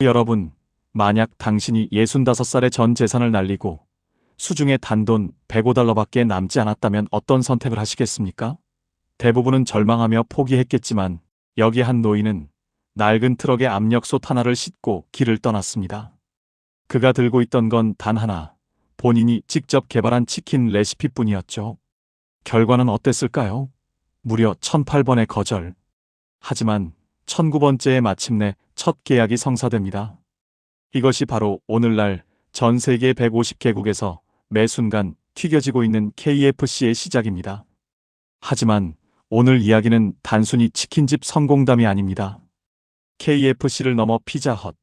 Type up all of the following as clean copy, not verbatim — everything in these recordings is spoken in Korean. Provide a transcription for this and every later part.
여러분, 만약 당신이 65살의 전 재산을 날리고 수중에 단돈 105달러밖에 남지 않았다면 어떤 선택을 하시겠습니까? 대부분은 절망하며 포기했겠지만 여기 한 노인은 낡은 트럭에 압력솥 하나를 싣고 길을 떠났습니다. 그가 들고 있던 건 단 하나, 본인이 직접 개발한 치킨 레시피뿐이었죠. 결과는 어땠을까요? 무려 1008번의 거절. 하지만 1009번째에 마침내 첫 계약이 성사됩니다. 이것이 바로 오늘날 전 세계 150개국에서 매 순간 튀겨지고 있는 KFC의 시작입니다. 하지만 오늘 이야기는 단순히 치킨집 성공담이 아닙니다. KFC를 넘어 피자헛,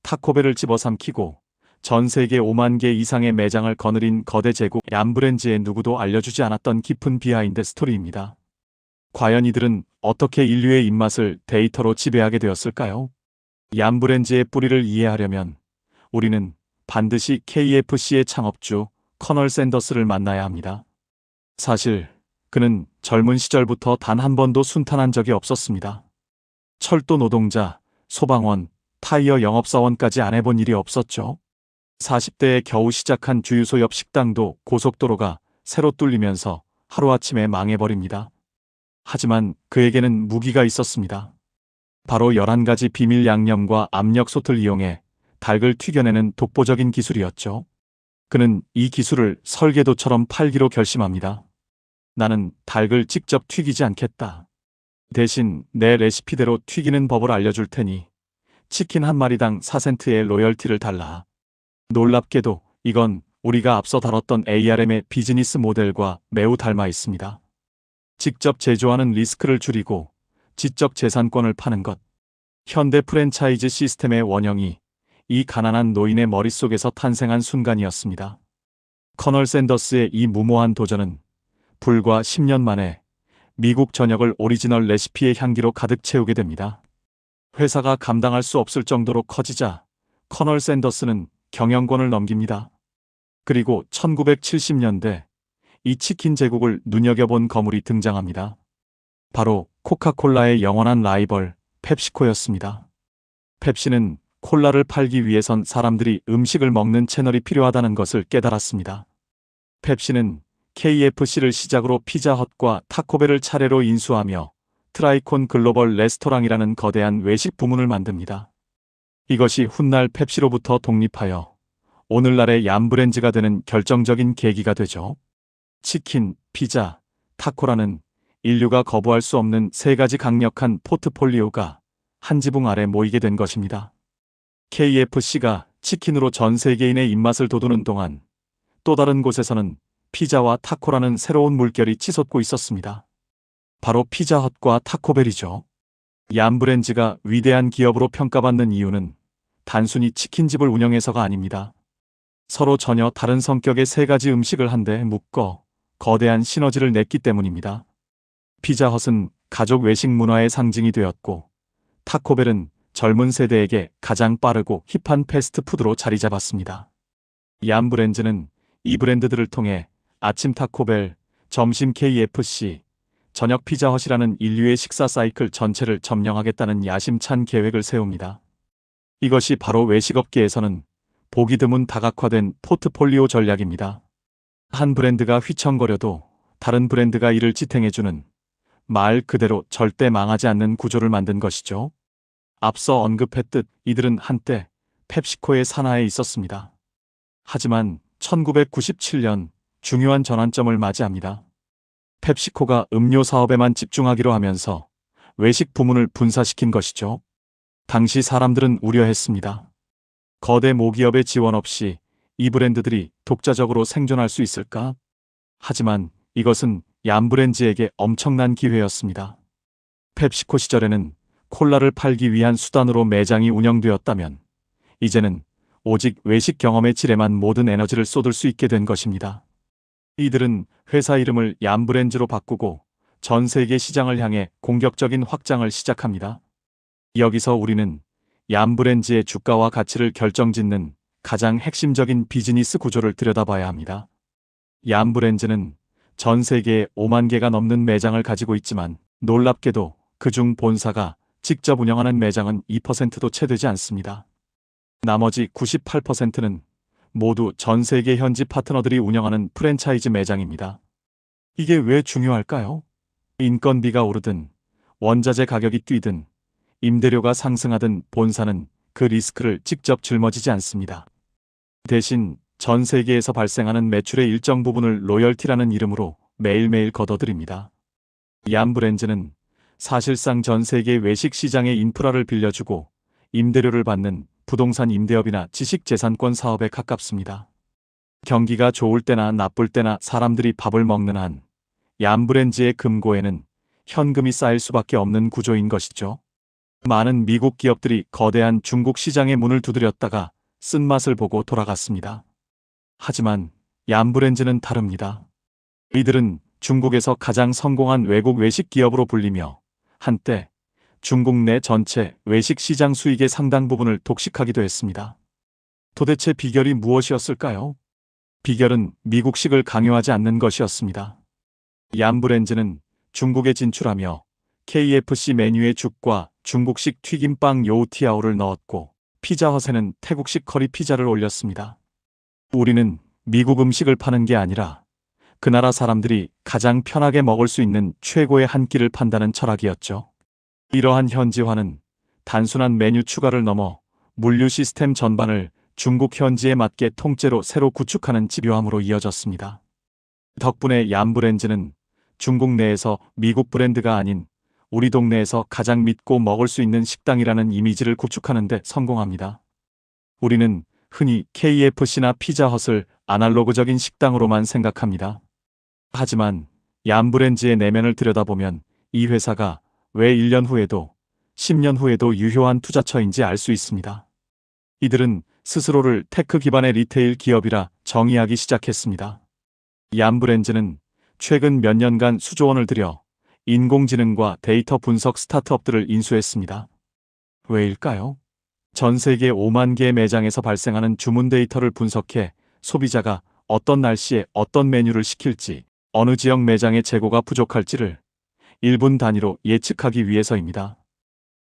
타코벨을 집어삼키고 전 세계 5만 개 이상의 매장을 거느린 거대 제국 얌브렌즈의 누구도 알려주지 않았던 깊은 비하인드 스토리입니다. 과연 이들은 어떻게 인류의 입맛을 데이터로 지배하게 되었을까요? 얌브렌즈의 뿌리를 이해하려면 우리는 반드시 KFC의 창업주 커널 샌더스를 만나야 합니다. 사실 그는 젊은 시절부터 단 한 번도 순탄한 적이 없었습니다. 철도 노동자, 소방원, 타이어 영업사원까지 안 해본 일이 없었죠. 40대에 겨우 시작한 주유소 옆 식당도 고속도로가 새로 뚫리면서 하루아침에 망해버립니다. 하지만 그에게는 무기가 있었습니다. 바로 11가지 비밀 양념과 압력솥을 이용해 닭을 튀겨내는 독보적인 기술이었죠. 그는 이 기술을 설계도처럼 팔기로 결심합니다. 나는 닭을 직접 튀기지 않겠다. 대신 내 레시피대로 튀기는 법을 알려줄 테니 치킨 한 마리당 4센트의 로열티를 달라. 놀랍게도 이건 우리가 앞서 다뤘던 ARM의 비즈니스 모델과 매우 닮아 있습니다. 직접 제조하는 리스크를 줄이고 지적 재산권을 파는 것. 현대 프랜차이즈 시스템의 원형이 이 가난한 노인의 머릿속에서 탄생한 순간이었습니다. 커널 샌더스의 이 무모한 도전은 불과 10년 만에 미국 전역을 오리지널 레시피의 향기로 가득 채우게 됩니다. 회사가 감당할 수 없을 정도로 커지자 커널 샌더스는 경영권을 넘깁니다. 그리고 1970년대 이 치킨 제국을 눈여겨본 거물이 등장합니다. 바로 코카콜라의 영원한 라이벌 펩시코였습니다. 펩시는 콜라를 팔기 위해선 사람들이 음식을 먹는 채널이 필요하다는 것을 깨달았습니다. 펩시는 KFC를 시작으로 피자헛과 타코벨을 차례로 인수하며 트라이콘 글로벌 레스토랑이라는 거대한 외식 부문을 만듭니다. 이것이 훗날 펩시로부터 독립하여 오늘날의 얌브렌즈가 되는 결정적인 계기가 되죠. 치킨, 피자, 타코라는 인류가 거부할 수 없는 3가지 강력한 포트폴리오가 한 지붕 아래 모이게 된 것입니다. KFC가 치킨으로 전 세계인의 입맛을 돋우는 동안 또 다른 곳에서는 피자와 타코라는 새로운 물결이 치솟고 있었습니다. 바로 피자헛과 타코벨이죠. 얌브렌즈가 위대한 기업으로 평가받는 이유는 단순히 치킨집을 운영해서가 아닙니다. 서로 전혀 다른 성격의 3가지 음식을 한데 묶어 거대한 시너지를 냈기 때문입니다. 피자헛은 가족 외식 문화의 상징이 되었고 타코벨은 젊은 세대에게 가장 빠르고 힙한 패스트푸드로 자리 잡았습니다. 얌브렌즈는 이 브랜드들을 통해 아침 타코벨, 점심 KFC, 저녁 피자헛이라는 인류의 식사 사이클 전체를 점령하겠다는 야심찬 계획을 세웁니다. 이것이 바로 외식업계에서는 보기 드문 다각화된 포트폴리오 전략입니다. 한 브랜드가 휘청거려도 다른 브랜드가 이를 지탱해주는 말 그대로 절대 망하지 않는 구조를 만든 것이죠. 앞서 언급했듯 이들은 한때 펩시코의 산하에 있었습니다. 하지만 1997년 중요한 전환점을 맞이합니다. 펩시코가 음료 사업에만 집중하기로 하면서 외식 부문을 분사시킨 것이죠. 당시 사람들은 우려했습니다. 거대 모기업의 지원 없이 이 브랜드들이 독자적으로 생존할 수 있을까? 하지만 이것은 얌브렌즈에게 엄청난 기회였습니다. 펩시코 시절에는 콜라를 팔기 위한 수단으로 매장이 운영되었다면 이제는 오직 외식 경험의 질에만 모든 에너지를 쏟을 수 있게 된 것입니다. 이들은 회사 이름을 얌브렌즈로 바꾸고 전 세계 시장을 향해 공격적인 확장을 시작합니다. 여기서 우리는 얌브렌즈의 주가와 가치를 결정짓는 가장 핵심적인 비즈니스 구조를 들여다봐야 합니다. 얌브렌즈는 전 세계에 5만 개가 넘는 매장을 가지고 있지만 놀랍게도 그중 본사가 직접 운영하는 매장은 2%도 채 되지 않습니다. 나머지 98%는 모두 전 세계 현지 파트너들이 운영하는 프랜차이즈 매장입니다. 이게 왜 중요할까요? 인건비가 오르든 원자재 가격이 뛰든 임대료가 상승하든 본사는 그 리스크를 직접 짊어지지 않습니다. 대신 전 세계에서 발생하는 매출의 일정 부분을 로열티라는 이름으로 매일매일 걷어들입니다. 얌브랜즈는 사실상 전 세계 외식 시장의 인프라를 빌려주고 임대료를 받는 부동산 임대업이나 지식재산권 사업에 가깝습니다. 경기가 좋을 때나 나쁠 때나 사람들이 밥을 먹는 한 얌브랜즈의 금고에는 현금이 쌓일 수밖에 없는 구조인 것이죠. 많은 미국 기업들이 거대한 중국 시장의 문을 두드렸다가 쓴맛을 보고 돌아갔습니다. 하지만 얌브랜즈는 다릅니다. 이들은 중국에서 가장 성공한 외국 외식 기업으로 불리며 한때 중국 내 전체 외식 시장 수익의 상당 부분을 독식하기도 했습니다. 도대체 비결이 무엇이었을까요? 비결은 미국식을 강요하지 않는 것이었습니다. 얌브랜즈는 중국에 진출하며 KFC 메뉴에 죽과 중국식 튀김빵 요우티아오를 넣었고 피자헛에는 태국식 커리 피자를 올렸습니다. 우리는 미국 음식을 파는 게 아니라 그 나라 사람들이 가장 편하게 먹을 수 있는 최고의 한 끼를 판다는 철학이었죠. 이러한 현지화는 단순한 메뉴 추가를 넘어 물류 시스템 전반을 중국 현지에 맞게 통째로 새로 구축하는 집요함으로 이어졌습니다. 덕분에 얌브랜즈는 중국 내에서 미국 브랜드가 아닌 우리 동네에서 가장 믿고 먹을 수 있는 식당이라는 이미지를 구축하는 데 성공합니다. 우리는 흔히 KFC나 피자헛을 아날로그적인 식당으로만 생각합니다. 하지만 얌브랜즈의 내면을 들여다보면 이 회사가 왜 1년 후에도 10년 후에도 유효한 투자처인지 알 수 있습니다. 이들은 스스로를 테크 기반의 리테일 기업이라 정의하기 시작했습니다. 얌브랜즈는 최근 몇 년간 수조 원을 들여 인공지능과 데이터 분석 스타트업들을 인수했습니다. 왜일까요? 전 세계 5만 개의 매장에서 발생하는 주문 데이터를 분석해 소비자가 어떤 날씨에 어떤 메뉴를 시킬지, 어느 지역 매장의 재고가 부족할지를 1분 단위로 예측하기 위해서입니다.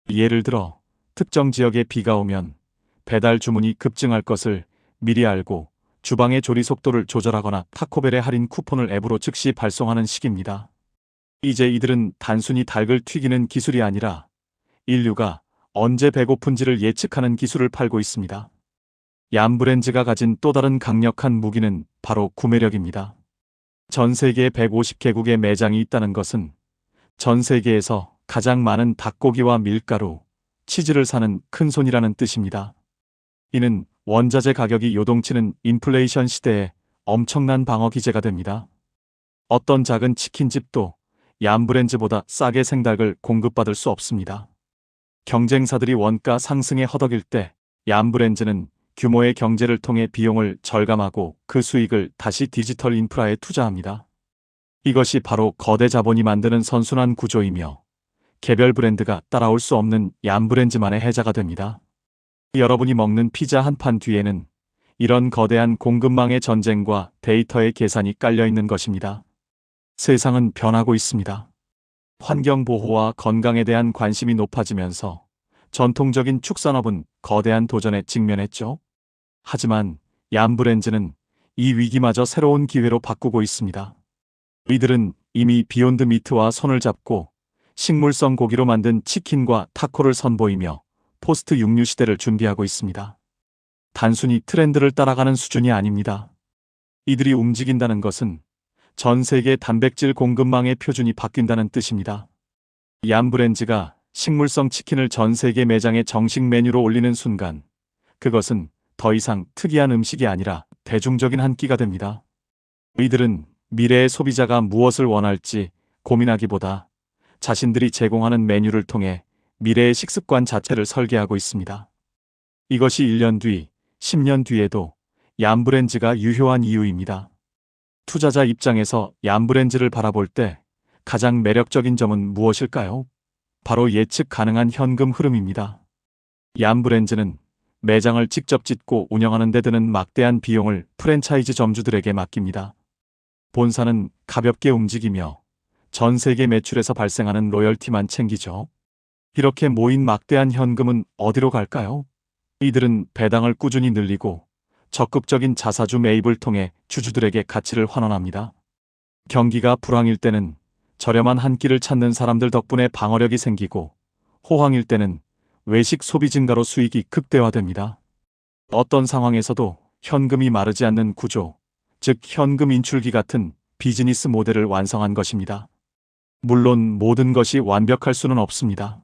예를 들어 특정 지역에 비가 오면 배달 주문이 급증할 것을 미리 알고 주방의 조리 속도를 조절하거나 타코벨의 할인 쿠폰을 앱으로 즉시 발송하는 식입니다. 이제 이들은 단순히 닭을 튀기는 기술이 아니라 인류가 언제 배고픈지를 예측하는 기술을 팔고 있습니다. 얌브랜즈가 가진 또 다른 강력한 무기는 바로 구매력입니다. 전 세계 150개국의 매장이 있다는 것은 전 세계에서 가장 많은 닭고기와 밀가루, 치즈를 사는 큰손이라는 뜻입니다. 이는 원자재 가격이 요동치는 인플레이션 시대에 엄청난 방어 기제가 됩니다. 어떤 작은 치킨집도 얌브랜즈보다 싸게 생닭을 공급받을 수 없습니다. 경쟁사들이 원가 상승에 허덕일 때 얌브랜즈는 규모의 경제를 통해 비용을 절감하고 그 수익을 다시 디지털 인프라에 투자합니다. 이것이 바로 거대 자본이 만드는 선순환 구조이며 개별 브랜드가 따라올 수 없는 얌브랜즈만의 해자가 됩니다. 여러분이 먹는 피자 한 판 뒤에는 이런 거대한 공급망의 전쟁과 데이터의 계산이 깔려 있는 것입니다. 세상은 변하고 있습니다. 환경보호와 건강에 대한 관심이 높아지면서 전통적인 축산업은 거대한 도전에 직면했죠. 하지만 얌브랜즈는 이 위기마저 새로운 기회로 바꾸고 있습니다. 이들은 이미 비욘드 미트와 손을 잡고 식물성 고기로 만든 치킨과 타코를 선보이며 포스트 육류 시대를 준비하고 있습니다. 단순히 트렌드를 따라가는 수준이 아닙니다. 이들이 움직인다는 것은 전 세계 단백질 공급망의 표준이 바뀐다는 뜻입니다. 얌브랜즈가 식물성 치킨을 전 세계 매장의 정식 메뉴로 올리는 순간 그것은 더 이상 특이한 음식이 아니라 대중적인 한 끼가 됩니다. 이들은 미래의 소비자가 무엇을 원할지 고민하기보다 자신들이 제공하는 메뉴를 통해 미래의 식습관 자체를 설계하고 있습니다. 이것이 1년 뒤, 10년 뒤에도 얌브랜즈가 유효한 이유입니다. 투자자 입장에서 얌브랜즈를 바라볼 때 가장 매력적인 점은 무엇일까요? 바로 예측 가능한 현금 흐름입니다. 얌브랜즈는 매장을 직접 짓고 운영하는 데 드는 막대한 비용을 프랜차이즈 점주들에게 맡깁니다. 본사는 가볍게 움직이며 전 세계 매출에서 발생하는 로열티만 챙기죠. 이렇게 모인 막대한 현금은 어디로 갈까요? 이들은 배당을 꾸준히 늘리고 적극적인 자사주 매입을 통해 주주들에게 가치를 환원합니다. 경기가 불황일 때는 저렴한 한 끼를 찾는 사람들 덕분에 방어력이 생기고, 호황일 때는 외식 소비 증가로 수익이 극대화됩니다. 어떤 상황에서도 현금이 마르지 않는 구조, 즉 현금 인출기 같은 비즈니스 모델을 완성한 것입니다. 물론 모든 것이 완벽할 수는 없습니다.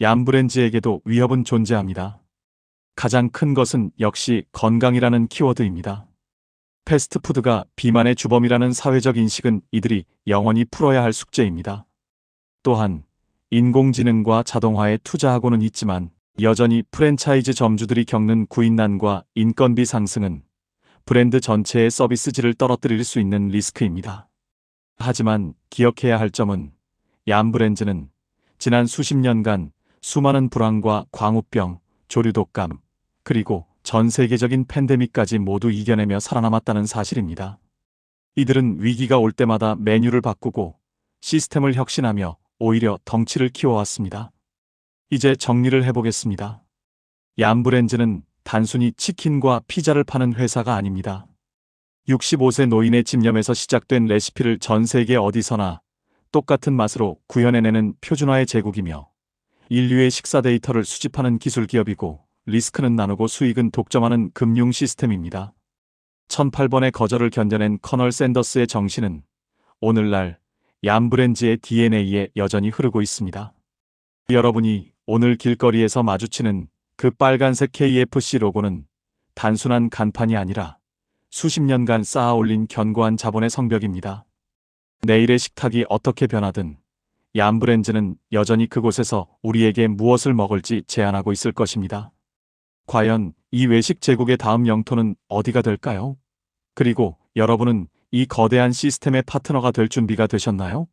얌브랜즈에게도 위협은 존재합니다. 가장 큰 것은 역시 건강이라는 키워드입니다. 패스트푸드가 비만의 주범이라는 사회적 인식은 이들이 영원히 풀어야 할 숙제입니다. 또한 인공지능과 자동화에 투자하고는 있지만 여전히 프랜차이즈 점주들이 겪는 구인난과 인건비 상승은 브랜드 전체의 서비스 질을 떨어뜨릴 수 있는 리스크입니다. 하지만 기억해야 할 점은 얌브랜즈는 지난 수십 년간 수많은 불황과 광우병, 조류독감, 그리고 전 세계적인 팬데믹까지 모두 이겨내며 살아남았다는 사실입니다. 이들은 위기가 올 때마다 메뉴를 바꾸고 시스템을 혁신하며 오히려 덩치를 키워왔습니다. 이제 정리를 해보겠습니다. 얌브랜즈는 단순히 치킨과 피자를 파는 회사가 아닙니다. 65세 노인의 집념에서 시작된 레시피를 전 세계 어디서나 똑같은 맛으로 구현해내는 표준화의 제국이며, 인류의 식사 데이터를 수집하는 기술 기업이고, 리스크는 나누고 수익은 독점하는 금융 시스템입니다. 1008번의 거절을 견뎌낸 커널 샌더스의 정신은 오늘날 얌브랜즈의 DNA에 여전히 흐르고 있습니다. 여러분이 오늘 길거리에서 마주치는 그 빨간색 KFC 로고는 단순한 간판이 아니라 수십 년간 쌓아 올린 견고한 자본의 성벽입니다. 내일의 식탁이 어떻게 변하든 얌브랜즈는 여전히 그곳에서 우리에게 무엇을 먹을지 제안하고 있을 것입니다. 과연 이 외식 제국의 다음 영토는 어디가 될까요? 그리고 여러분은 이 거대한 시스템의 파트너가 될 준비가 되셨나요?